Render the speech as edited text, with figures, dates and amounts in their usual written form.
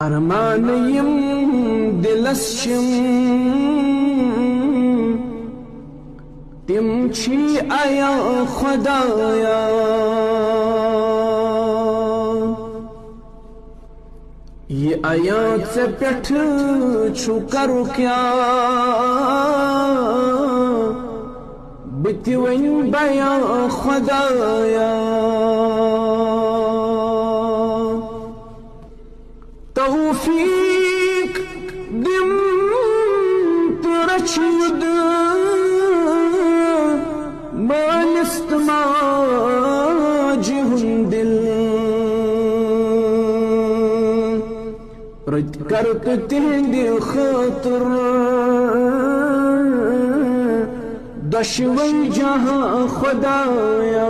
अरमान यम दिलस शिम तिम छी आया खुदाया ये आयात से पेठ छु करू क्या बितवन बया खुदाया तौफीक दिम तुरछुद मानिस्त माज दिल रद करत तिहंद खातर दशवन जहां खुदाया